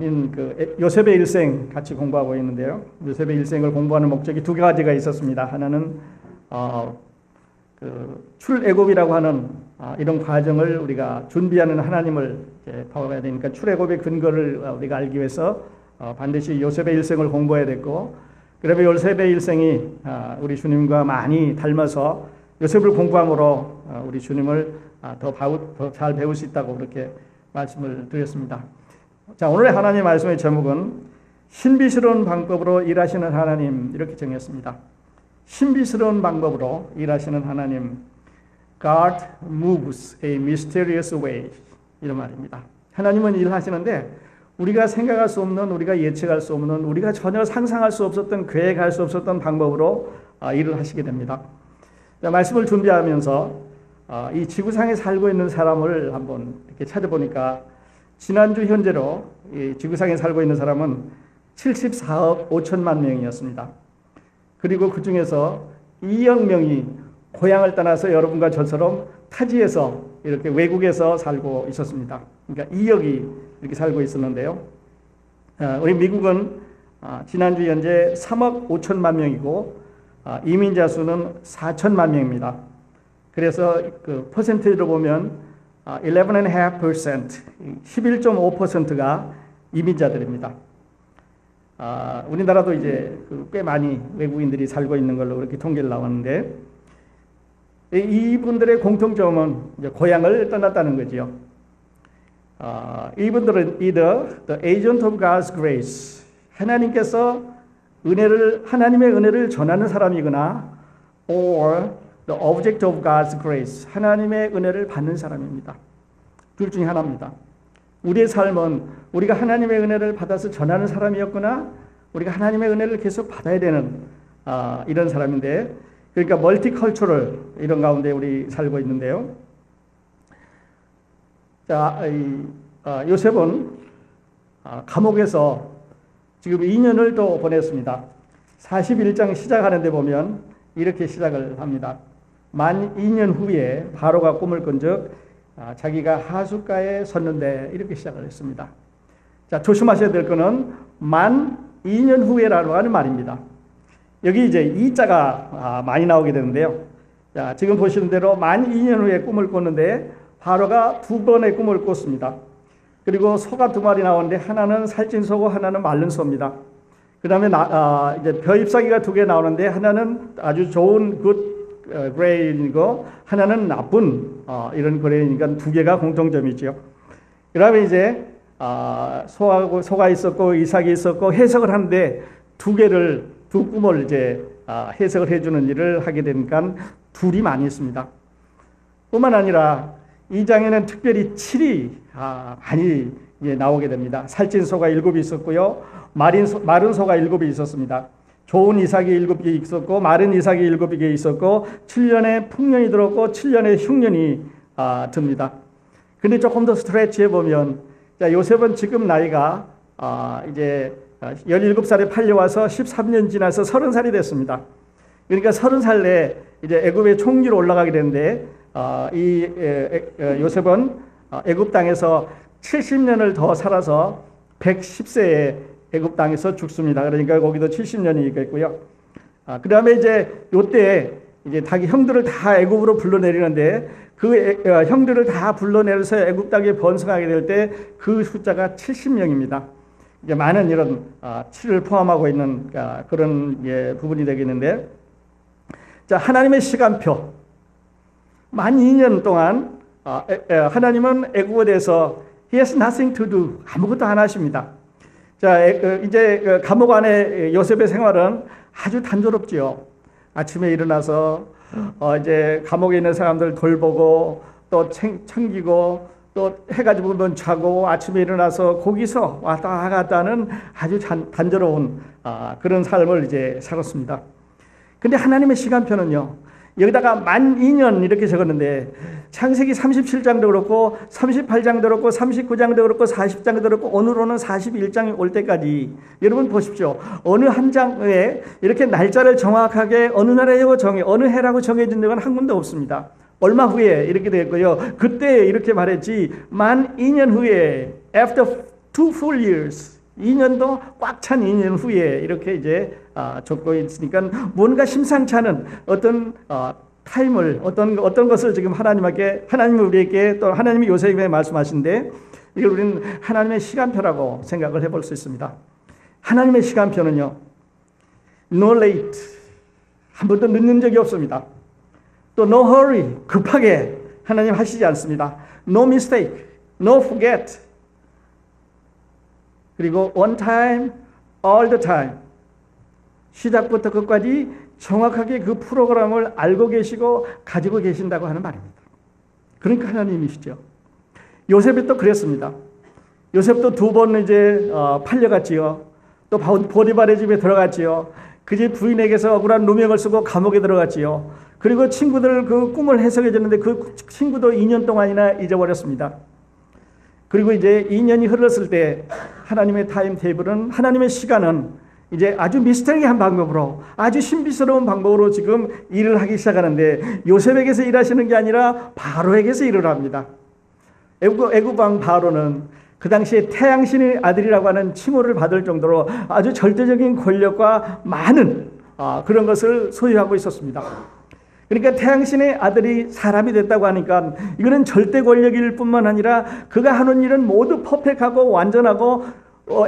우리는 그 요셉의 일생 같이 공부하고 있는데요. 요셉의 일생을 공부하는 목적이 두 가지가 있었습니다. 하나는 그 출애굽이라고 하는 이런 과정을 우리가 준비하는 하나님을 봐야 되니까 출애굽의 근거를 우리가 알기 위해서 반드시 요셉의 일생을 공부해야 됐고, 그러면 요셉의 일생이 우리 주님과 많이 닮아서 요셉을 공부함으로 우리 주님을 더 잘 배울 수 있다고 그렇게 말씀을 드렸습니다. 자, 오늘의 하나님 말씀의 제목은 신비스러운 방법으로 일하시는 하나님, 이렇게 정했습니다. 신비스러운 방법으로 일하시는 하나님, God moves a mysterious way, 이런 말입니다. 하나님은 일하시는데 우리가 생각할 수 없는, 우리가 예측할 수 없는, 우리가 전혀 상상할 수 없었던, 계획할 수 없었던 방법으로 일을 하시게 됩니다. 자, 말씀을 준비하면서 이 지구상에 살고 있는 사람을 한번 이렇게 찾아보니까 지난주 현재로 이 지구상에 살고 있는 사람은 74억 5천만 명이었습니다. 그리고 그 중에서 2억 명이 고향을 떠나서 여러분과 저처럼 타지에서 이렇게 외국에서 살고 있었습니다. 그러니까 2억이 이렇게 살고 있었는데요. 우리 미국은 지난주 현재 3억 5천만 명이고 이민자 수는 4천만 명입니다. 그래서 그 퍼센티지로 보면 11.5%, 11.5%가 이민자들입니다. 우리나라도 이제 꽤 많이 외국인들이 살고 있는 걸로 그렇게 통계를 나왔는데, 이분들의 공통점은 이제 고향을 떠났다는 거죠. 이분들은 either the agent of God's grace, 하나님께서 하나님의 은혜를 전하는 사람이거나, or the object of God's grace, 하나님의 은혜를 받는 사람입니다. 둘 중에 하나입니다. 우리의 삶은 우리가 하나님의 은혜를 받아서 전하는 사람이었거나, 우리가 하나님의 은혜를 계속 받아야 되는 이런 사람인데, 그러니까 멀티컬처럴 이런 가운데 우리 살고 있는데요. 자, 요셉은 감옥에서 지금 2년을 또 보냈습니다. 41장 시작하는 데 보면 이렇게 시작을 합니다. 만 2년 후에 바로가 꿈을 꾼즉 자기가 하숫가에 섰는데, 이렇게 시작을 했습니다. 자, 조심하셔야 될 거는 만 2년 후에라고 하는 말입니다. 여기 이제 이자가 많이 나오게 되는데요. 자, 지금 보시는 대로 만 2년 후에 꿈을 꿨는데 바로가 두 번의 꿈을 꿨습니다. 그리고 소가 두 마리 나오는데 하나는 살찐 소고 하나는 마른 소입니다. 그 다음에 이제 벼 잎사귀가 두 개 나오는데 하나는 아주 좋은 굿 그레인이고 하나는 나쁜 이런 그레인이니까 두 개가 공통점이죠. 그 다음에 이제 소가 있었고 이삭이 있었고 해석을 하는데 두 꿈을 이제 해석을 해주는 일을 하게 되니까 둘이 많이 있습니다. 뿐만 아니라 이 장에는 특별히 7이 많이 나오게 됩니다. 살찐 소가 7이 있었고요. 마른 소가 7이 있었습니다. 좋은 이삭이 7개 있었고 마른 이삭이 7개 있었고 7년에 풍년이 들었고 7년에 흉년이 듭니다. 근데 조금 더 스트레치해 보면, 자, 요셉은 지금 나이가 이제 17살에 팔려와서 13년 지나서 30살이 됐습니다. 그러니까 30살에 이제 애굽의 총리로 올라가게 되는데, 요셉은 애굽 땅에서 70년을 더 살아서 110세에 애굽 땅에서 죽습니다. 그러니까 거기도 70년이 있겠고요. 그 다음에 이제 요때 이제 자기 형들을 다 애굽으로 불러내리는데, 그 형들을 다 불러내려서 애굽 땅에 번성하게 될 때 그 숫자가 70명입니다. 이제 많은 이런 7을 포함하고 있는 그런 부분이 되겠는데, 자, 하나님의 시간표. 만 2년 동안 하나님은 애굽에 대해서 He has nothing to do, 아무것도 안 하십니다. 자, 이제 감옥 안에 요셉의 생활은 아주 단조롭지요. 아침에 일어나서 이제 감옥에 있는 사람들 돌보고 또 챙기고 또 해가 지면 자고 아침에 일어나서 거기서 왔다 갔다 하는 아주 단조로운 그런 삶을 이제 살았습니다. 근데 하나님의 시간표는요, 여기다가 만 2년 이렇게 적었는데 창세기 37장도 그렇고 38장도 그렇고 39장도 그렇고 40장도 그렇고 오늘로는 41장이 올 때까지 여러분 보십시오. 어느 한 장에 이렇게 날짜를 정확하게 어느 나라라고 어느 해라고 정해진 적은 한 군데 없습니다. 얼마 후에 이렇게 됐고요. 그때 이렇게 말했지, 만 2년 후에 after 2 full years. 2년도 꽉 찬 2년 후에 이렇게 이제 적고 있으니까 뭔가 심상치 않은 어떤 타임을 어떤 것을 지금 하나님이 우리에게 또 하나님이 요셉에게 말씀하신데 이걸 우리는 하나님의 시간표라고 생각을 해볼 수 있습니다. 하나님의 시간표는요, no late, 한 번도 늦는 적이 없습니다. 또 no hurry, 급하게 하나님 하시지 않습니다. no mistake, no forget, 그리고 on time, all the time, 시작부터 끝까지 정확하게 그 프로그램을 알고 계시고 가지고 계신다고 하는 말입니다. 그러니까 하나님이시죠. 요셉이 또 그랬습니다. 요셉도 2번 이제 팔려갔지요. 또 보디발의 집에 들어갔지요. 그 집 부인에게서 억울한 누명을 쓰고 감옥에 들어갔지요. 그리고 친구들 그 꿈을 해석해 줬는데 그 친구도 2년 동안이나 잊어버렸습니다. 그리고 이제 2년이 흘렀을 때 하나님의 타임 테이블은, 하나님의 시간은 이제 아주 미스터리한 방법으로, 아주 신비스러운 방법으로 지금 일을 하기 시작하는데, 요셉에게서 일하시는 게 아니라 바로에게서 일을 합니다. 애굽 왕 바로는 그 당시에 태양신의 아들이라고 하는 칭호를 받을 정도로 아주 절대적인 권력과 많은 그런 것을 소유하고 있었습니다. 그러니까 태양신의 아들이 사람이 됐다고 하니까 이거는 절대 권력일 뿐만 아니라 그가 하는 일은 모두 퍼펙트하고 완전하고,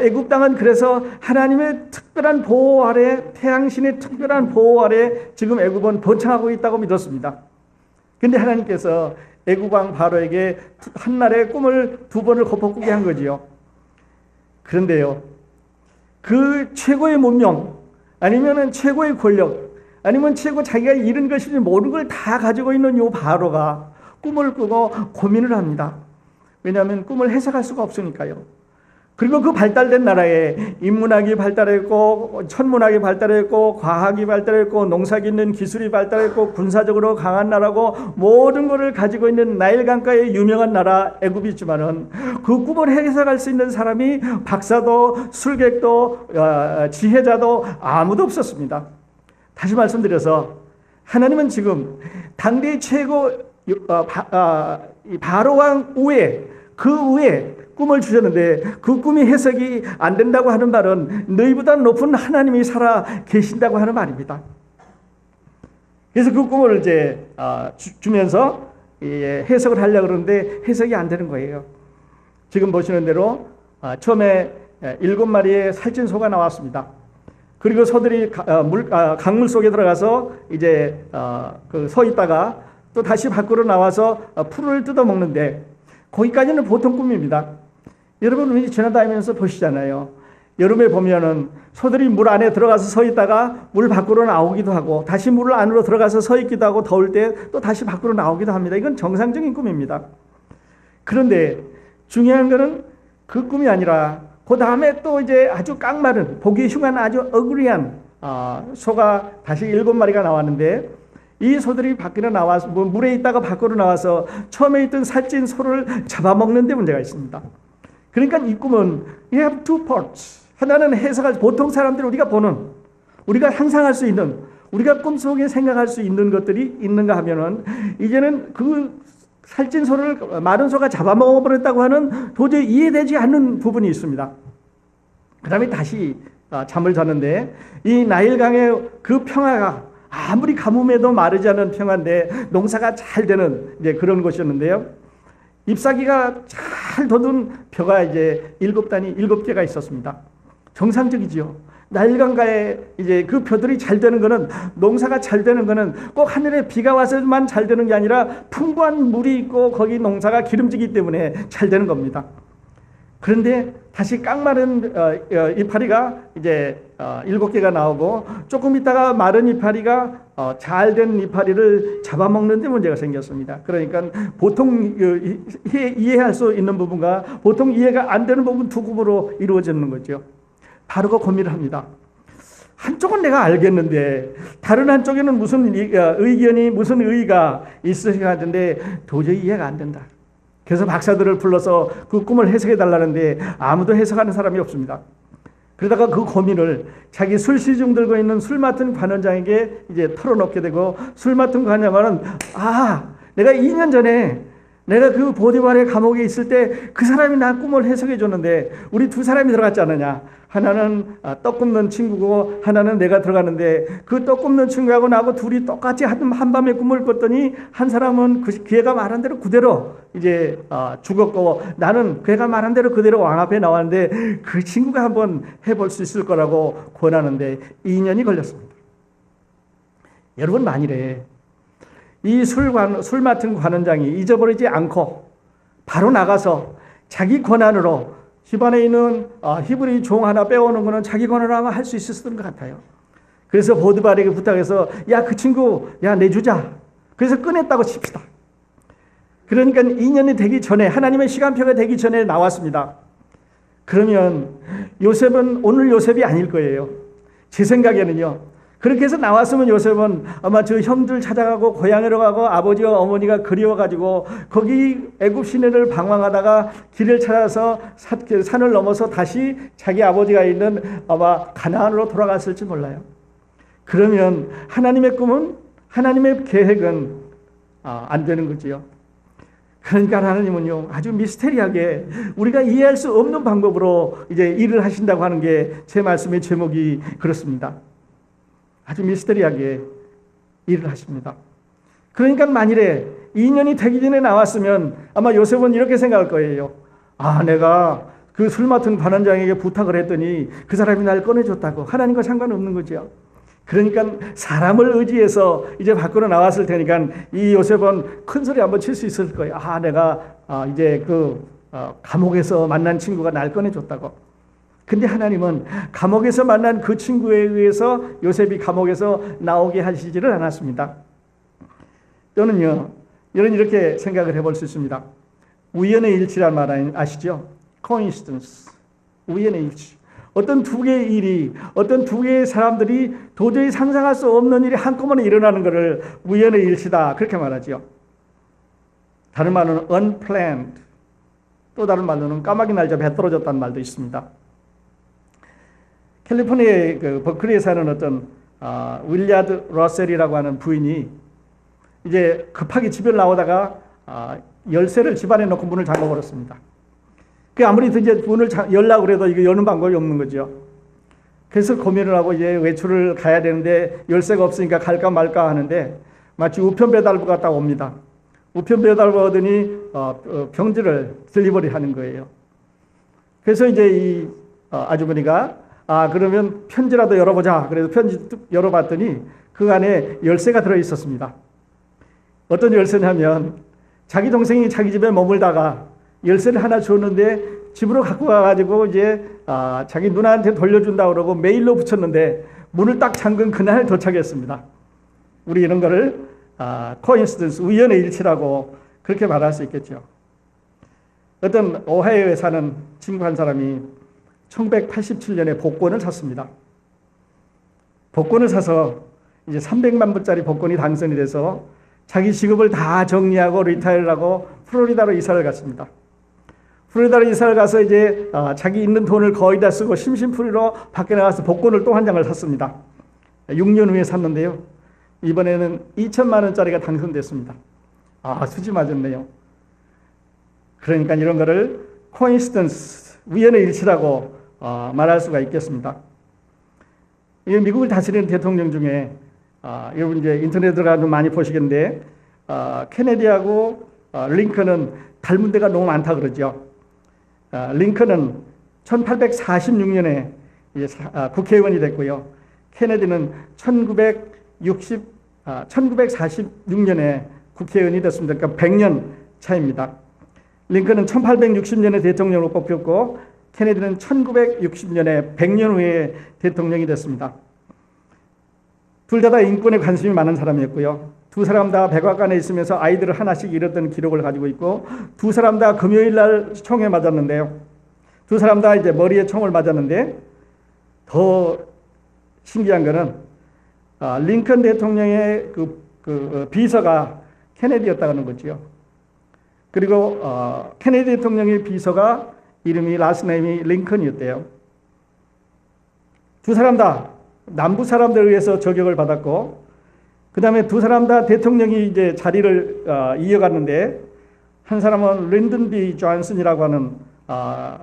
애굽 땅은 그래서 하나님의 특별한 보호 아래, 태양신의 특별한 보호 아래 지금 애굽은 번창하고 있다고 믿었습니다. 그런데 하나님께서 애굽 왕 바로에게 한날의 꿈을 2번을 거푸게 한 거지요. 그런데요, 그 최고의 문명, 아니면은 최고의 권력, 아니면 자기가 잃은 것인지 모든 걸 다 가지고 있는 요 바로가 꿈을 꾸고 고민을 합니다. 왜냐하면 꿈을 해석할 수가 없으니까요. 그리고 그 발달된 나라에 인문학이 발달했고, 천문학이 발달했고, 과학이 발달했고, 농사짓는 기술이 발달했고, 군사적으로 강한 나라고, 모든 것을 가지고 있는 나일 강가의 유명한 나라 애굽이 있지만은 그 꿈을 해석할 수 있는 사람이 박사도 술객도 지혜자도 아무도 없었습니다. 다시 말씀드려서 하나님은 지금 당대의 최고 바로 왕 위에, 그 위에 꿈을 주셨는데 그 꿈이 해석이 안 된다고 하는 말은 너희보다 높은 하나님이 살아 계신다고 하는 말입니다. 그래서 그 꿈을 이제 주면서 해석을 하려고 그러는데 해석이 안 되는 거예요. 지금 보시는 대로 처음에 7마리의 살찐 소가 나왔습니다. 그리고 소들이 강물 속에 들어가서 이제 서 있다가 또 다시 밖으로 나와서 풀을 뜯어 먹는데, 거기까지는 보통 꿈입니다. 여러분 지나다니면서 보시잖아요. 여름에 보면은 소들이 물 안에 들어가서 서 있다가 물 밖으로 나오기도 하고, 다시 물 안으로 들어가서 서 있기도 하고, 더울 때 또 다시 밖으로 나오기도 합니다. 이건 정상적인 꿈입니다. 그런데 중요한 것은 그 꿈이 아니라 그 다음에 또 이제 아주 깡마른, 보기 흉한 아주 어그리한 소가 다시 7마리가 나왔는데, 이 소들이 밖으로 나와서 물에 있다가 밖으로 나와서 처음에 있던 살찐 소를 잡아먹는 데 문제가 있습니다. 그러니까 이 꿈은 you have two parts. 하나는 해석할, 보통 사람들이 우리가 상상할 수 있는, 우리가 꿈속에 생각할 수 있는 것들이 있는가 하면은, 이제는 그 살찐 소를 마른 소가 잡아먹어버렸다고 하는 도저히 이해되지 않는 부분이 있습니다. 그 다음에 다시 잠을 잤는데, 이 나일강의 그 평화가 아무리 가뭄에도 마르지 않은 평화인데 농사가 잘 되는 이제 그런 곳이었는데요. 잎사귀가 잘 돋은 벼가 이제 7개가 있었습니다. 정상적이지요. 나일강가에 이제 그 벼들이 잘 되는 거는, 농사가 잘 되는 거는 꼭 하늘에 비가 와서만 잘 되는 게 아니라 풍부한 물이 있고 거기 농사가 기름지기 때문에 잘 되는 겁니다. 그런데 다시 깡마른 이파리가 이제 7개가 나오고, 조금 있다가 마른 이파리가 잘 된 이파리를 잡아먹는 데 문제가 생겼습니다. 그러니까 보통 이해할 수 있는 부분과 보통 이해가 안 되는 부분 2grup으로 이루어지는 거죠. 바로가 고민을 합니다. 한쪽은 내가 알겠는데 다른 한쪽에는 무슨 의견이, 무슨 의의가 있으셔야 하는데 도저히 이해가 안 된다. 그래서 박사들을 불러서 그 꿈을 해석해 달라는데 아무도 해석하는 사람이 없습니다. 그러다가 그 고민을 자기 술시중 들고 있는 술 맡은 관원장에게 이제 털어놓게 되고, 술 맡은 관원장은 내가 2년 전에 내가 그 보디발의 감옥에 있을 때 그 사람이 나 꿈을 해석해 줬는데 우리 두 사람이 들어갔지 않느냐. 하나는 떡 굽는 친구고 하나는 내가 들어갔는데 그 떡 굽는 친구하고 나하고 둘이 똑같이 한밤에 꿈을 꿨더니 한 사람은 걔가 말한 대로 그대로 이제 죽었고 나는 걔가 말한 대로 그대로 왕 앞에 나왔는데 그 친구가 한번 해볼 수 있을 거라고 권하는데 2년이 걸렸습니다. 여러분, 만일에 이 술 맡은 관원장이 잊어버리지 않고 바로 나가서 자기 권한으로 집안에 있는 히브리 종 하나 빼오는 거는 자기 권한으로 아마 할 수 있었던 것 같아요. 그래서 보디발에게 부탁해서 야, 그 친구 내주자. 그래서 꺼냈다고 칩시다. 그러니까 2년이 되기 전에, 하나님의 시간표가 되기 전에 나왔습니다. 그러면 요셉은 오늘 요셉이 아닐 거예요. 제 생각에는요. 그렇게 해서 나왔으면 요셉은 아마 저 형들 찾아가고 고향으로 가고 아버지와 어머니가 그리워가지고 거기 애굽 시내를 방황하다가 길을 찾아서 산을 넘어서 다시 자기 아버지가 있는 아마 가나안으로 돌아갔을지 몰라요. 그러면 하나님의 꿈은, 하나님의 계획은 안 되는 거지요. 그러니까 하나님은요, 아주 미스테리하게 우리가 이해할 수 없는 방법으로 이제 일을 하신다고 하는 게 제 말씀의 제목이 그렇습니다. 아주 미스테리하게 일을 하십니다. 그러니까 만일에 2년이 되기 전에 나왔으면 아마 요셉은 이렇게 생각할 거예요. 내가 그 술 맡은 관원장에게 부탁을 했더니 그 사람이 날 꺼내줬다고. 하나님과 상관없는 거죠. 그러니까 사람을 의지해서 이제 밖으로 나왔을 테니까 이 요셉은 큰 소리 한번 칠 수 있을 거예요. 내가 이제 그 감옥에서 만난 친구가 날 꺼내줬다고. 근데 하나님은 감옥에서 만난 그 친구에 의해서 요셉이 감옥에서 나오게 하시지를 않았습니다. 또는요, 여러분 이렇게 생각을 해볼 수 있습니다. 우연의 일치란 말 아시죠? coincidence. 우연의 일치. 어떤 두 개의 일이, 어떤 두 개의 사람들이 도저히 상상할 수 없는 일이 한꺼번에 일어나는 것을 우연의 일치다, 그렇게 말하죠. 다른 말로는 unplanned. 또 다른 말로는 까마귀 날짜 배 떨어졌다는 말도 있습니다. 캘리포니아의 그 버클리에 사는 어떤 윌리아드 러셀이라고 하는 부인이 이제 급하게 집에 나오다가 열쇠를 집안에 놓고 문을 잠궈 버렸습니다. 그 아무리 이제 문을 열려고 해도 이거 여는 방법이 없는 거죠. 그래서 고민을 하고 이제 외출을 가야 되는데 열쇠가 없으니까 갈까 말까 하는데 마치 우편 배달부가 딱 옵니다. 우편 배달부 오더니 병지를 딜리버리 하는 거예요. 그래서 이제 이 아주머니가 그러면 편지라도 열어보자. 그래서 편지 열어봤더니 그 안에 열쇠가 들어있었습니다. 어떤 열쇠냐면 자기 동생이 자기 집에 머물다가 열쇠를 하나 줬는데 집으로 갖고 가가지고 이제 자기 누나한테 돌려준다고 그러고 메일로 붙였는데 문을 딱 잠근 그날 도착했습니다. 우리 이런 거를 coincidence, 우연의 일치라고 그렇게 말할 수 있겠죠. 어떤 오하이오에 사는 친구 한 사람이 1987년에 복권을 샀습니다. 복권을 사서 이제 300만 불짜리 복권이 당선이 돼서 자기 직업을 다 정리하고 리타이어를 하고 플로리다로 이사를 갔습니다. 플로리다로 이사를 가서 이제 자기 있는 돈을 거의 다 쓰고 심심풀이로 밖에 나가서 복권을 또 한 장을 샀습니다. 6년 후에 샀는데요. 이번에는 2천만 원짜리가 당선됐습니다. 수지 맞았네요. 그러니까 이런 거를 coincidence, 우연의 일치라고 말할 수가 있겠습니다. 이 미국을 다스리는 대통령 중에 여러분 이제 인터넷 들어가서 많이 보시겠는데 케네디하고 링컨은 닮은 데가 너무 많다 그러죠. 링컨은 1846년에 국회의원이 됐고요. 케네디는 1946년에 국회의원이 됐습니다. 그러니까 100년 차입니다. 링컨은 1860년에 대통령으로 뽑혔고 케네디는 1960년에 100년 후에 대통령이 됐습니다. 둘 다 인권에 관심이 많은 사람이었고요. 두 사람 다 백악관에 있으면서 아이들을 하나씩 잃었던 기록을 가지고 있고 두 사람 다 금요일 날 총에 맞았는데요. 두 사람 다 이제 머리에 총을 맞았는데 더 신기한 거는 링컨 대통령의 그 비서가 케네디였다는 거죠. 그리고 케네디 대통령의 비서가 이름이 라스네임이 링컨이었대요. 두 사람 다 남부 사람들에 의해서 저격을 받았고 그 다음에 두 사람 다 대통령이 이제 자리를 이어갔는데 한 사람은 린든 B 존슨이라고 하는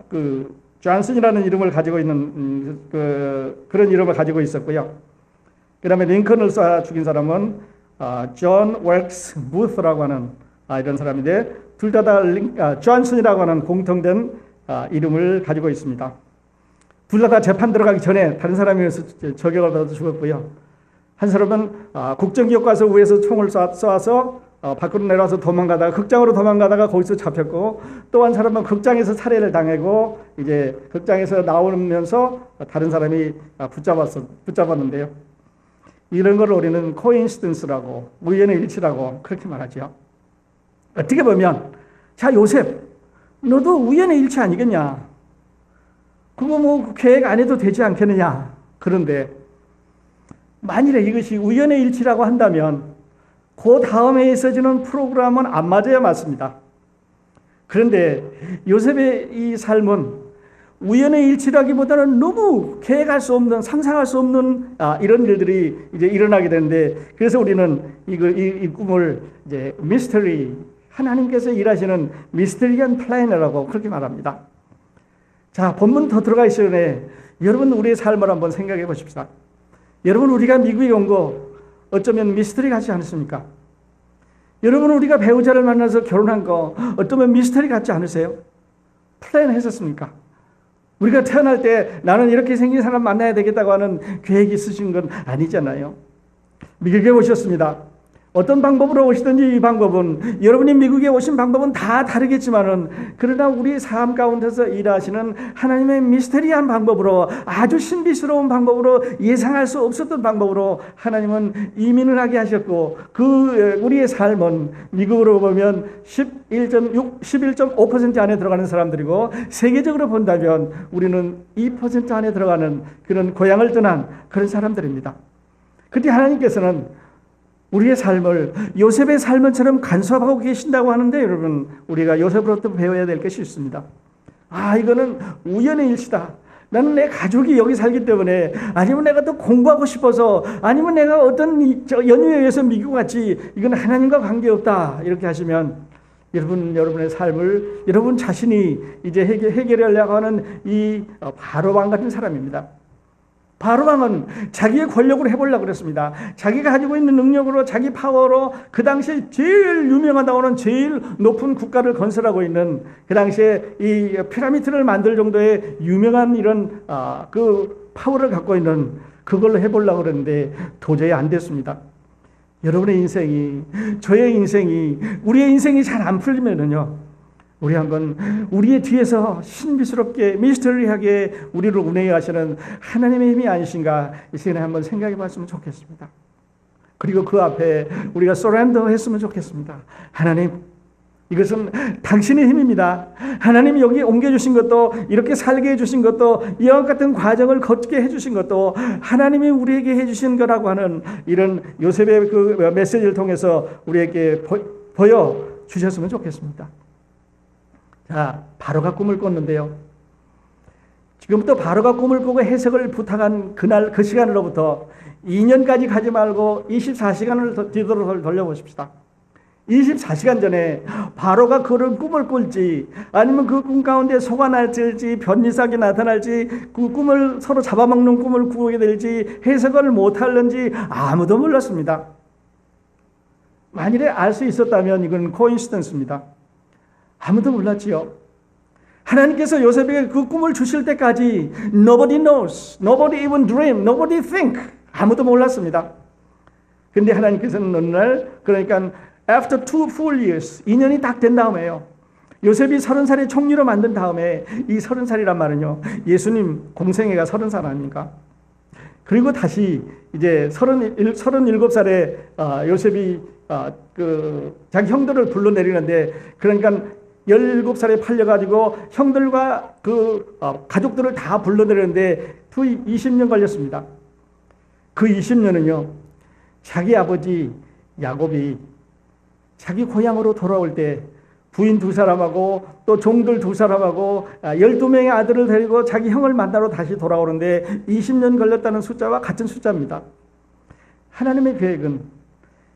그 존슨이라는 이름을 가지고 있는 그런 이름을 가지고 있었고요. 그다음에 링컨을 쏴 죽인 사람은 존 웰크스 무스라고 하는 이런 사람인데 둘 다 존슨이라고 하는 공통된 이름을 가지고 있습니다. 둘 다 재판 들어가기 전에 다른 사람이어서 저격을 받아 죽었고요. 한 사람은 국정기업 가서 위에서 총을 쏴서 밖으로 내려와서 도망가다가 극장으로 도망가다가 거기서 잡혔고, 또 한 사람은 극장에서 살해를 당하고 이제 극장에서 나오면서 다른 사람이 붙잡았는데요. 이런 걸 우리는 코인시던스라고, 우연의 일치라고 그렇게 말하죠. 어떻게 보면 자, 요셉 너도 우연의 일치 아니겠냐? 그거 뭐 계획 안 해도 되지 않겠느냐? 그런데 만일에 이것이 우연의 일치라고 한다면 그 다음에 있어지는 프로그램은 안 맞아야 맞습니다. 그런데 요셉의 이 삶은 우연의 일치라기보다는 너무 계획할 수 없는, 상상할 수 없는 이런 일들이 이제 일어나게 되는데, 그래서 우리는 이 꿈을 이제 미스터리, 하나님께서 일하시는 미스터리한 플래너라고 그렇게 말합니다. 자, 본문 더 들어가기 전에 여러분 우리의 삶을 한번 생각해 보십시다. 여러분 우리가 미국에 온 거 어쩌면 미스터리 같지 않습니까? 여러분 우리가 배우자를 만나서 결혼한 거 어쩌면 미스터리 같지 않으세요? 플랜 했었습니까? 우리가 태어날 때 나는 이렇게 생긴 사람 만나야 되겠다고 하는 계획이 있으신 건 아니잖아요. 미국에 오셨습니다. 어떤 방법으로 오시든지 이 방법은, 여러분이 미국에 오신 방법은 다 다르겠지만은, 그러나 우리 삶 가운데서 일하시는 하나님의 미스터리한 방법으로, 아주 신비스러운 방법으로, 예상할 수 없었던 방법으로 하나님은 이민을 하게 하셨고, 우리의 삶은 미국으로 보면 11.5% 안에 들어가는 사람들이고, 세계적으로 본다면 우리는 2% 안에 들어가는 그런 고향을 떠난 그런 사람들입니다. 그때 하나님께서는 우리의 삶을 요셉의 삶처럼 간섭하고 계신다고 하는데, 여러분 우리가 요셉으로부터 배워야 될 것이 있습니다. 이거는 우연의 일치다. 나는 내 가족이 여기 살기 때문에, 아니면 내가 더 공부하고 싶어서, 아니면 내가 어떤 연유에 의해서 미국 갔지, 이건 하나님과 관계없다, 이렇게 하시면 여러분의 삶을 여러분 자신이 이제 해결하려고 하는 이 바로왕 같은 사람입니다. 바로왕은 자기의 권력으로 해보려고 그랬습니다. 자기가 가지고 있는 능력으로, 자기 파워로 그 당시에 제일 유명하다고 하는 제일 높은 국가를 건설하고 있는, 그 당시에 이 피라미드를 만들 정도의 유명한 이런 그 파워를 갖고 있는 그걸로 해보려고 그랬는데 도저히 안 됐습니다. 여러분의 인생이, 저의 인생이, 우리의 인생이 잘 안 풀리면은요, 우리 한번 우리의 뒤에서 신비스럽게 미스터리하게 우리를 운행해 가시는 하나님의 힘이 아니신가 이 시간에 한번 생각해 봤으면 좋겠습니다. 그리고 그 앞에 우리가 서렌더 했으면 좋겠습니다. 하나님, 이것은 당신의 힘입니다. 하나님이 여기 옮겨주신 것도, 이렇게 살게 해주신 것도, 이와 같은 과정을 걷게 해주신 것도 하나님이 우리에게 해주신 거라고 하는 이런 요셉의 그 메시지를 통해서 우리에게 보여주셨으면 좋겠습니다. 자, 바로가 꿈을 꿨는데요. 지금부터 바로가 꿈을 꾸고 해석을 부탁한 그날 그 시간으로부터 2년까지 가지 말고 24시간을 뒤로 돌려보십시다. 24시간 전에 바로가 그런 꿈을 꿀지, 아니면 그 꿈 가운데 소가 날지, 변이삭이 나타날지, 그 꿈을 서로 잡아먹는 꿈을 꾸게 될지 해석을 못할는지 아무도 몰랐습니다. 만일에 알 수 있었다면 이건 코인시던스입니다. 아무도 몰랐지요. 하나님께서 요셉에게 그 꿈을 주실 때까지 nobody knows, nobody even dream, nobody think, 아무도 몰랐습니다. 그런데 하나님께서는 어느 날, 그러니까 after 2 full years, 2년이 딱 된 다음에요, 요셉이 30살의 총리로 만든 다음에, 이 30살이란 말은요, 예수님 공생애가 30살 아닙니까? 그리고 다시 이제 37살에 요셉이 자기 형들을 불러내리는데, 그러니까 17살에 팔려가지고 형들과 가족들을 다 불러내리는데 20년 걸렸습니다. 그 20년은요, 자기 아버지 야곱이 자기 고향으로 돌아올 때 부인 2사람하고 또 종들 2사람하고 12명의 아들을 데리고 자기 형을 만나러 다시 돌아오는데 20년 걸렸다는 숫자와 같은 숫자입니다. 하나님의 계획은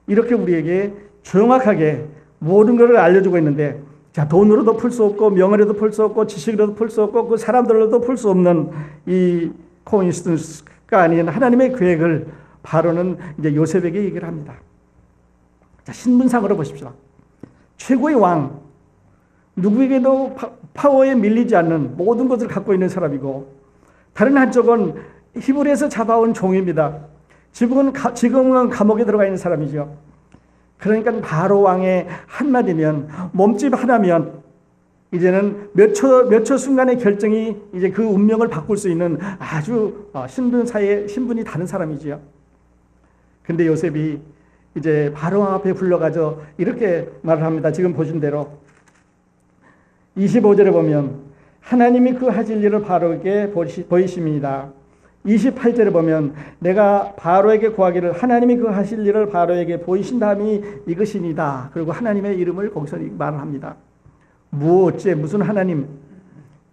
이렇게 우리에게 정확하게 모든 것을 알려주고 있는데, 자, 돈으로도 풀 수 없고 명예로도 풀 수 없고 지식으로도 풀 수 없고 그 사람들로도 풀 수 없는 이 코인시던스가 아닌 하나님의 계획을 바로는 이제 요셉에게 얘기를 합니다. 자, 신분상으로 보십시오. 최고의 왕, 누구에게도 파워에 밀리지 않는 모든 것을 갖고 있는 사람이고, 다른 한쪽은 히브리에서 잡아온 종입니다. 지금은 감옥에 들어가 있는 사람이죠. 그러니까 바로 왕의 한마디면, 몸집 하나면 이제는 몇 초 순간의 결정이 이제 그 운명을 바꿀 수 있는 아주 신분이 다른 사람이지요. 근데 요셉이 이제 바로 왕 앞에 불러가서 이렇게 말을 합니다. 지금 보신 대로 25절에 보면 하나님이 그 하실 일을 바로에게 보이심이다. 28절에 보면 내가 바로에게 구하기를 하나님이 그 하실 일을 바로에게 보이신다함이 이것이니다. 그리고 하나님의 이름을 거기서 말을 합니다. 무슨 하나님?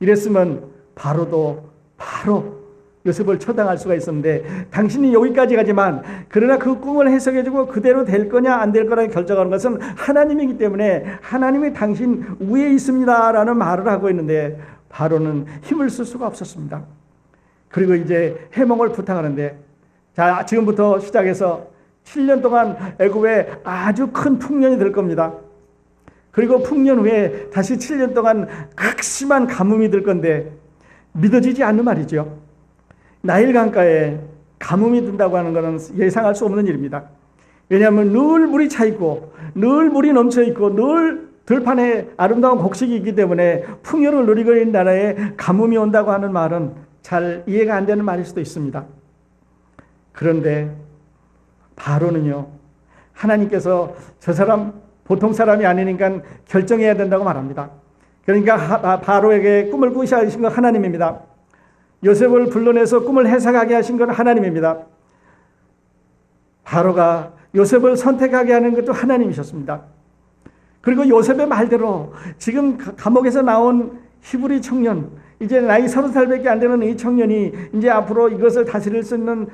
이랬으면 바로 요셉을 처당할 수가 있었는데, 당신이 여기까지 가지만 그러나 그 꿈을 해석해주고 그대로 될 거냐 안 될 거냐 결정하는 것은 하나님이기 때문에 하나님이 당신 위에 있습니다라는 말을 하고 있는데, 바로는 힘을 쓸 수가 없었습니다. 그리고 이제 해몽을 부탁하는데, 자, 지금부터 시작해서 7년 동안 애굽에 아주 큰 풍년이 될 겁니다. 그리고 풍년 후에 다시 7년 동안 극심한 가뭄이 될 건데, 믿어지지 않는 말이죠. 나일 강가에 가뭄이 든다고 하는 것은 예상할 수 없는 일입니다. 왜냐하면 늘 물이 차 있고 늘 물이 넘쳐 있고 늘 들판에 아름다운 곡식이 있기 때문에 풍요를 누리고 있는 나라에 가뭄이 온다고 하는 말은 잘 이해가 안 되는 말일 수도 있습니다. 그런데 바로는요, 하나님께서 저 사람 보통 사람이 아니니까 결정해야 된다고 말합니다. 그러니까 바로에게 꿈을 꾸시게 하신 건 하나님입니다. 요셉을 불러내서 꿈을 해석하게 하신 건 하나님입니다. 바로가 요셉을 선택하게 하는 것도 하나님이셨습니다. 그리고 요셉의 말대로 지금 감옥에서 나온 히브리 청년, 이제 나이 30살밖에 안 되는 이 청년이 이제 앞으로 이것을 다스릴 수 있는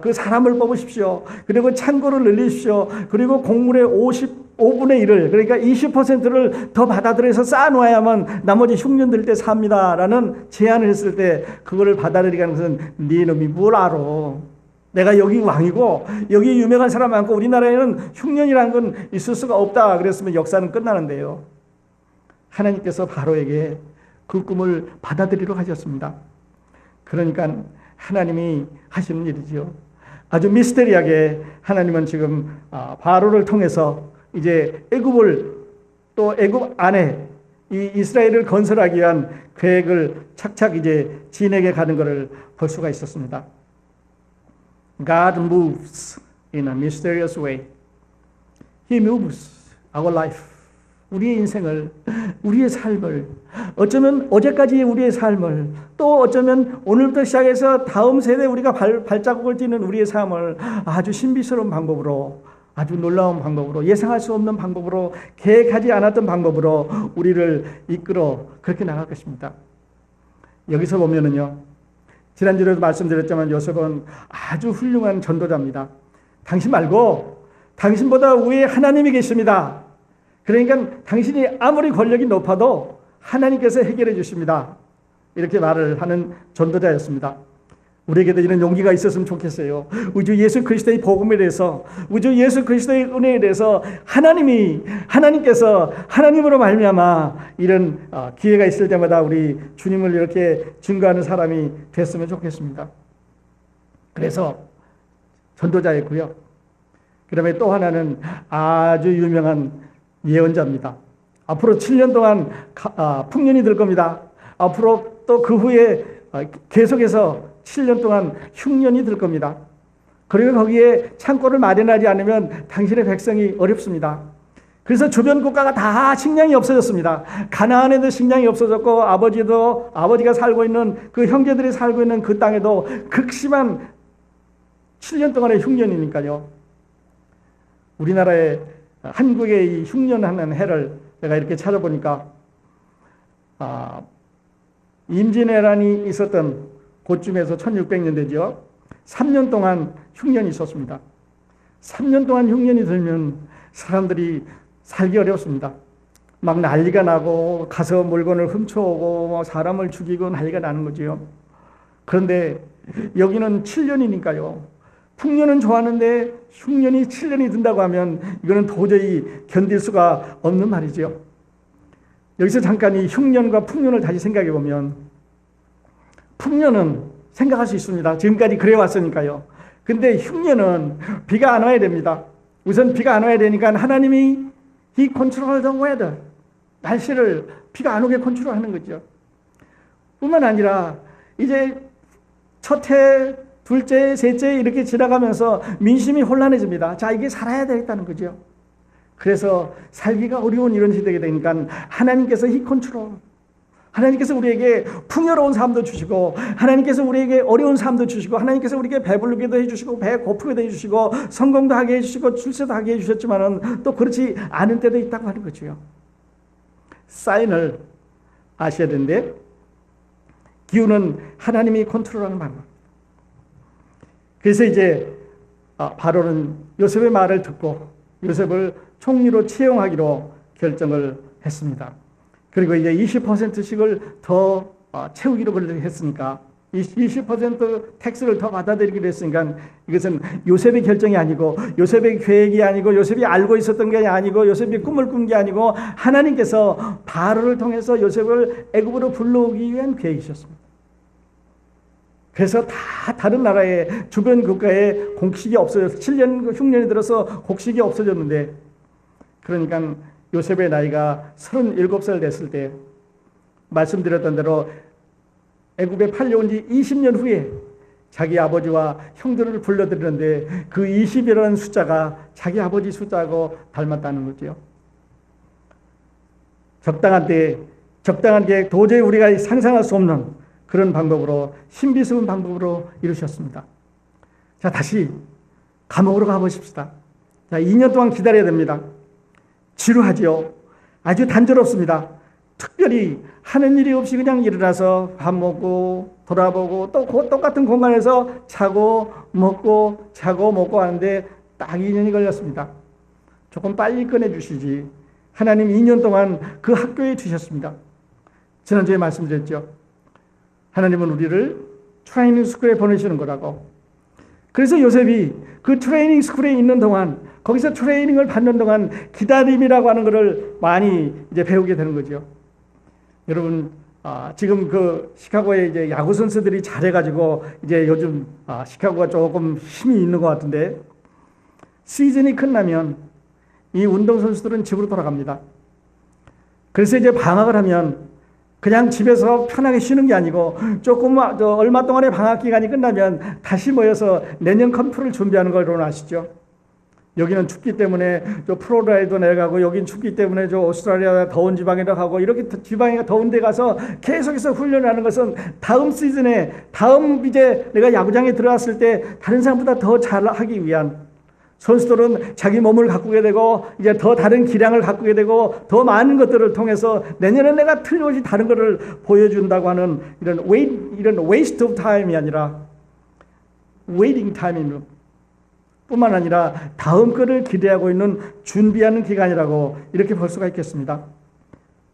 그 사람을 뽑으십시오. 그리고 창고를 늘리십시오. 그리고 곡물의 5분의 1을, 그러니까 20%를 더 받아들여서 쌓아놓아야만 나머지 흉년될 때 삽니다라는 제안을 했을 때, 그거를 받아들이게 하는 것은 네 놈이 뭘 알아. 내가 여기 왕이고 여기 유명한 사람 많고 우리나라에는 흉년이라는 건 있을 수가 없다 그랬으면 역사는 끝나는데요. 하나님께서 바로에게 그 꿈을 받아들이러 하셨습니다. 그러니까 하나님이 하시는 일이죠. 아주 미스테리하게 하나님은 지금 바로를 통해서 이제 애굽을, 또 애굽 안에 이 이스라엘을 건설하기 위한 계획을 착착 이제 진행해 가는 것을 볼 수가 있었습니다. God moves in a mysterious way. He moves our life. 우리의 인생을, 우리의 삶을, 어쩌면 어제까지의 우리의 삶을, 또 어쩌면 오늘부터 시작해서 다음 세대 우리가 발자국을 띄는 우리의 삶을 아주 신비스러운 방법으로, 아주 놀라운 방법으로, 예상할 수 없는 방법으로, 계획하지 않았던 방법으로 우리를 이끌어 그렇게 나갈 것입니다. 여기서 보면은요, 지난주에도 말씀드렸지만 요셉은 아주 훌륭한 전도자입니다. 당신 말고 당신보다 위에 하나님이 계십니다. 그러니까 당신이 아무리 권력이 높아도 하나님께서 해결해 주십니다. 이렇게 말을 하는 전도자였습니다. 우리에게도 이런 용기가 있었으면 좋겠어요. 우주 예수 그리스도의 복음에 대해서, 우주 예수 그리스도의 은혜에 대해서 하나님께서 하나님으로 말미암아 이런 기회가 있을 때마다 우리 주님을 이렇게 증거하는 사람이 됐으면 좋겠습니다. 그래서 전도자였고요. 그 다음에 또 하나는 아주 유명한 예언자입니다. 앞으로 7년 동안 풍년이 될 겁니다. 앞으로 또 그 후에 계속해서 7년 동안 흉년이 들 겁니다. 그리고 거기에 창고를 마련하지 않으면 당신의 백성이 어렵습니다. 그래서 주변 국가가 다 식량이 없어졌습니다. 가나안에도 식량이 없어졌고, 아버지가 살고 있는 그 형제들이 살고 있는 그 땅에도 극심한 7년 동안의 흉년이니까요. 우리나라의 한국의 이 흉년하는 해를 내가 이렇게 찾아보니까 임진왜란이 있었던 그쯤에서 1600년대죠. 3년 동안 흉년이 있었습니다. 3년 동안 흉년이 들면 사람들이 살기 어렵습니다. 막 난리가 나고 가서 물건을 훔쳐오고 뭐 사람을 죽이고 난리가 나는 거지요. 그런데 여기는 7년이니까요. 풍년은 좋았는데 흉년이 7년이 든다고 하면 이거는 도저히 견딜 수가 없는 말이죠. 여기서 잠깐 이 흉년과 풍년을 다시 생각해 보면, 풍년은 생각할 수 있습니다. 지금까지 그래 왔으니까요. 근데 흉년은 비가 안 와야 됩니다. 우선 비가 안 와야 되니까 하나님이 He control the weather. 날씨를 비가 안 오게 컨트롤하는 거죠. 뿐만 아니라 이제 첫 해, 둘째, 셋째 이렇게 지나가면서 민심이 혼란해집니다. 자, 이게 살아야 되겠다는 거죠. 그래서 살기가 어려운 이런 시대가 되니까 하나님께서 He control. 하나님께서 우리에게 풍요로운 삶도 주시고, 하나님께서 우리에게 어려운 삶도 주시고, 하나님께서 우리에게 배부르게도 해주시고, 배 고프게도 해주시고, 성공도 하게 해주시고, 출세도 하게 해주셨지만은 또 그렇지 않은 때도 있다고 하는 거죠. 사인을 아셔야 되는데, 기후는 하나님이 컨트롤하는 방법. 그래서 이제 바로는 요셉의 말을 듣고 요셉을 총리로 채용하기로 결정을 했습니다. 그리고 이제 20%씩을 더 채우기로 했으니까 20% 텍스를 더 받아들이기로 했으니까 이것은 요셉의 결정이 아니고 요셉의 계획이 아니고 요셉이 알고 있었던 게 아니고 요셉이 꿈을 꾼 게 아니고 하나님께서 바로를 통해서 요셉을 애굽으로 불러오기 위한 계획이셨습니다. 그래서 다 다른 나라의 주변 국가에 곡식이 없어져서 7년 흉년이 들어서 곡식이 없어졌는데, 그러니까 요셉의 나이가 37살 됐을 때 말씀드렸던 대로 애굽에 팔려온 지 20년 후에 자기 아버지와 형들을 불러들이는데 그 20이라는 숫자가 자기 아버지 숫자하고 닮았다는 거죠. 적당한 때 적당한 게 도저히 우리가 상상할 수 없는 그런 방법으로, 신비스러운 방법으로 이루셨습니다. 자, 다시 감옥으로 가보십시다. 자, 2년 동안 기다려야 됩니다. 지루하지요. 아주 단조롭습니다. 특별히 하는 일이 없이 그냥 일어나서 밥 먹고 돌아보고 또 똑같은 공간에서 자고 먹고 하는데 딱 2년이 걸렸습니다. 조금 빨리 꺼내주시지. 하나님 2년 동안 그 학교에 두셨습니다. 지난주에 말씀드렸죠. 하나님은 우리를 트레이닝 스쿨에 보내시는 거라고. 그래서 요셉이 그 트레이닝 스쿨에 있는 동안, 거기서 트레이닝을 받는 동안 기다림이라고 하는 것을 많이 이제 배우게 되는 거죠. 여러분, 지금 그 시카고에 이제 야구 선수들이 잘해가지고 이제 요즘 시카고가 조금 힘이 있는 것 같은데, 시즌이 끝나면 이 운동 선수들은 집으로 돌아갑니다. 그래서 이제 방학을 하면 그냥 집에서 편하게 쉬는 게 아니고 얼마 동안의 방학 기간이 끝나면 다시 모여서 내년 컴프를 준비하는 걸 여러분 아시죠? 여기는 춥기 때문에 프로라이도 내려가고, 여긴 춥기 때문에 오스트랄리아 더운 지방에도 가고, 이렇게 지방에 더운 데 가서 계속해서 훈련을 하는 것은 다음 시즌에, 다음 이제 내가 야구장에 들어갔을 때 다른 사람보다 더 잘하기 위한, 선수들은 자기 몸을 가꾸게 되고 이제 더 다른 기량을 가꾸게 되고 더 많은 것들을 통해서 내년에 내가 틀림없이 다른 것을 보여준다고 하는 이런 waste of time이 아니라 waiting time입니다. 뿐만 아니라 다음 것을 기대하고 있는 준비하는 기간이라고 이렇게 볼 수가 있겠습니다.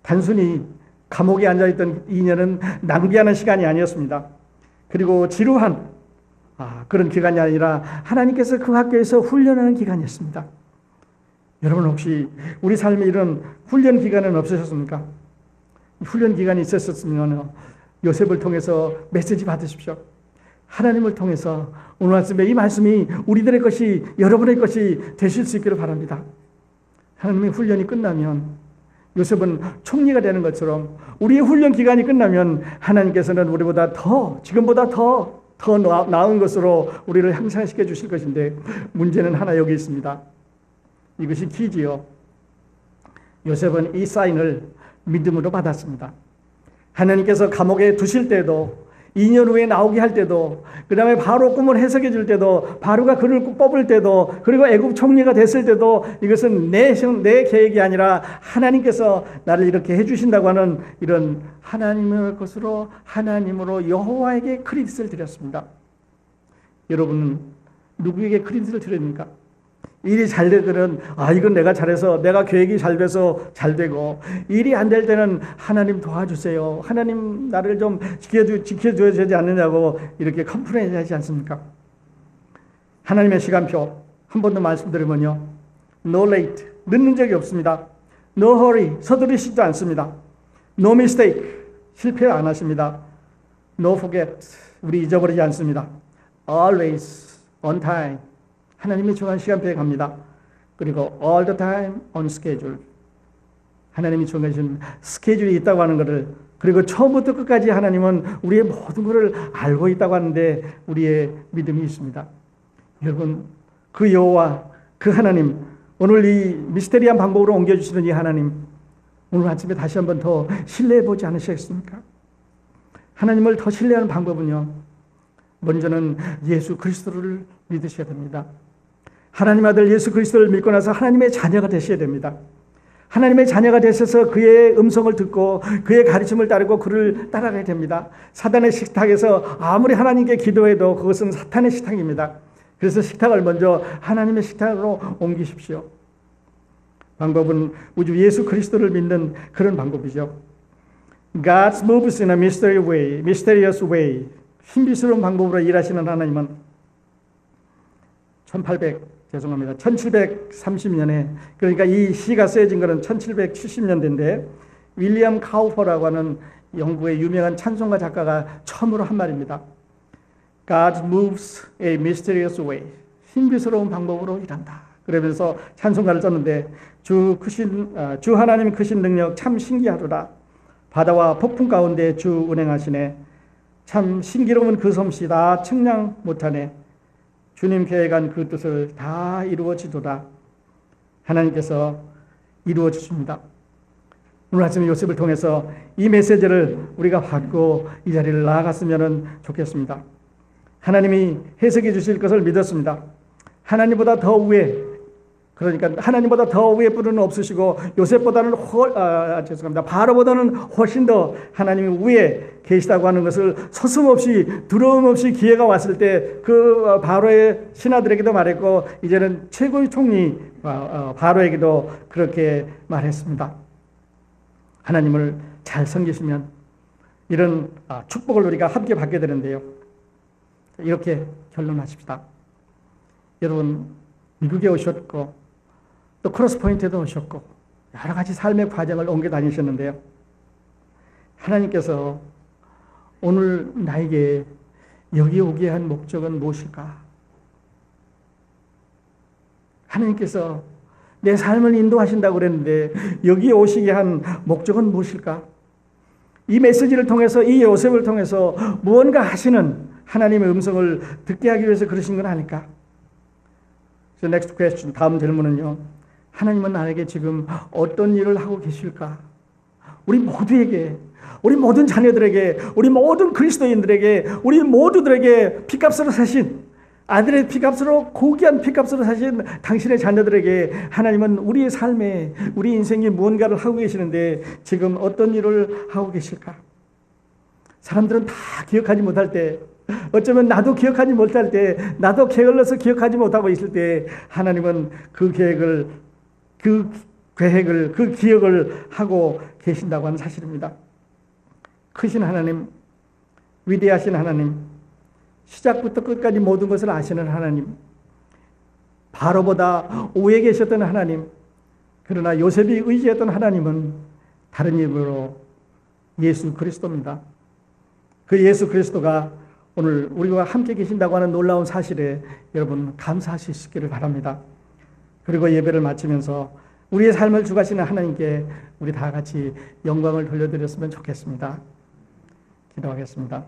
단순히 감옥에 앉아있던 2년은 낭비하는 시간이 아니었습니다. 그리고 지루한 그런 기간이 아니라 하나님께서 그 학교에서 훈련하는 기간이었습니다. 여러분, 혹시 우리 삶에 이런 훈련 기간은 없으셨습니까? 훈련 기간이 있었으면 요셉을 통해서 메시지 받으십시오. 하나님을 통해서 오늘 아침에 이 말씀이 우리들의 것이, 여러분의 것이 되실 수 있기를 바랍니다. 하나님의 훈련이 끝나면 요셉은 총리가 되는 것처럼 우리의 훈련 기간이 끝나면 하나님께서는 우리보다 지금보다 더 나은 것으로 우리를 향상시켜 주실 것인데, 문제는 하나 여기 있습니다. 이것이 키지요. 요셉은 이 사인을 믿음으로 받았습니다. 하나님께서 감옥에 두실 때도, 2년 후에 나오게 할 때도, 그 다음에 바로 꿈을 해석해 줄 때도, 바로가 그를 뽑을 때도, 그리고 애굽 총리가 됐을 때도 이것은 내 계획이 아니라 하나님께서 나를 이렇게 해주신다고 하는 이런 하나님의 것으로, 하나님으로 여호와에게 크레딧을 드렸습니다. 여러분은 누구에게 크레딧을 드립니까? 일이 잘 되면은 이건 내가 잘해서 내가 계획이 잘 돼서 잘 되고, 일이 안 될 때는 하나님 도와주세요, 하나님 나를 좀 지켜줘야 되지 않느냐고 이렇게 컴플레인 하지 않습니까? 하나님의 시간표 한 번 더 말씀드리면요, no late, 늦는 적이 없습니다. no hurry, 서두르시지도 않습니다. no mistake, 실패 안 하십니다. no forget, 우리 잊어버리지 않습니다. always on time, 하나님이 정한 시간표에 갑니다. 그리고 all the time on schedule, 하나님이 정해주신 스케줄이 있다고 하는 것을, 그리고 처음부터 끝까지 하나님은 우리의 모든 것을 알고 있다고 하는데 우리의 믿음이 있습니다. 여러분, 그 여호와, 그 하나님, 오늘 이 미스테리한 방법으로 옮겨주시는 이 하나님, 오늘 아침에 다시 한번 더 신뢰해보지 않으시겠습니까? 하나님을 더 신뢰하는 방법은요, 먼저는 예수 그리스도를 믿으셔야 됩니다. 하나님 아들 예수 그리스도를 믿고 나서 하나님의 자녀가 되셔야 됩니다. 하나님의 자녀가 되셔서 그의 음성을 듣고 그의 가르침을 따르고 그를 따라가야 됩니다. 사단의 식탁에서 아무리 하나님께 기도해도 그것은 사탄의 식탁입니다. 그래서 식탁을 먼저 하나님의 식탁으로 옮기십시오. 방법은 우주 예수 그리스도를 믿는 그런 방법이죠. God moves in a mysterious way. 신비스러운 방법으로 일하시는 하나님은 1730년에, 그러니까 이 시가 쓰여진 것은 1770년대인데 윌리엄 카우퍼라고 하는 영국의 유명한 찬송가 작가가 처음으로 한 말입니다. God moves a mysterious way. 신비스러운 방법으로 일한다. 그러면서 찬송가를 썼는데 주 하나님 크신 능력 참 신기하도다. 바다와 폭풍 가운데 주 운행하시네. 참 신기로운 그 솜씨 다 측량 못하네. 주님 계획한 그 뜻을 다 이루어지도다. 하나님께서 이루어 주십니다. 오늘 아침에 요셉을 통해서 이 메시지를 우리가 받고 이 자리를 나아갔으면 좋겠습니다. 하나님이 해석해 주실 것을 믿었습니다. 하나님보다 더 위에, 그러니까 하나님보다 더 위에 분은 없으시고 요셉보다는 바로보다는 훨씬 더 하나님이 위에 계시다고 하는 것을 서슴없이 두려움 없이 기회가 왔을 때 그 바로의 신하들에게도 말했고, 이제는 최고의 총리 바로에게도 그렇게 말했습니다. 하나님을 잘 섬기시면 이런 축복을 우리가 함께 받게 되는데요, 이렇게 결론하십시다. 여러분, 미국에 오셨고 또 크로스포인트에도 오셨고 여러 가지 삶의 과정을 옮겨 다니셨는데요, 하나님께서 오늘 나에게 여기 오게 한 목적은 무엇일까? 하나님께서 내 삶을 인도하신다고 그랬는데 여기 오시게 한 목적은 무엇일까? 이 메시지를 통해서, 이 요셉을 통해서 무언가 하시는 하나님의 음성을 듣게 하기 위해서 그러신 건 아닐까? So next question, 다음 질문은요, 하나님은 나에게 지금 어떤 일을 하고 계실까? 우리 모두에게, 우리 모든 자녀들에게, 우리 모든 그리스도인들에게, 우리 모두들에게 피값으로 사신, 아들의 피값으로, 고귀한 피값으로 사신 당신의 자녀들에게 하나님은 우리의 삶에, 우리 인생에 무언가를 하고 계시는데 지금 어떤 일을 하고 계실까? 사람들은 다 기억하지 못할 때, 어쩌면 나도 기억하지 못할 때, 나도 게을러서 기억하지 못하고 있을 때 하나님은 그 계획을, 그 기억을 하고 계신다고 하는 사실입니다. 크신 하나님, 위대하신 하나님, 시작부터 끝까지 모든 것을 아시는 하나님, 바로보다 위에 계셨던 하나님, 그러나 요셉이 의지했던 하나님은 다른 이름으로 예수 그리스도입니다. 그 예수 그리스도가 오늘 우리와 함께 계신다고 하는 놀라운 사실에 여러분 감사하실 수 있기를 바랍니다. 그리고 예배를 마치면서 우리의 삶을 주관하시는 하나님께 우리 다 같이 영광을 돌려드렸으면 좋겠습니다. 기도하겠습니다.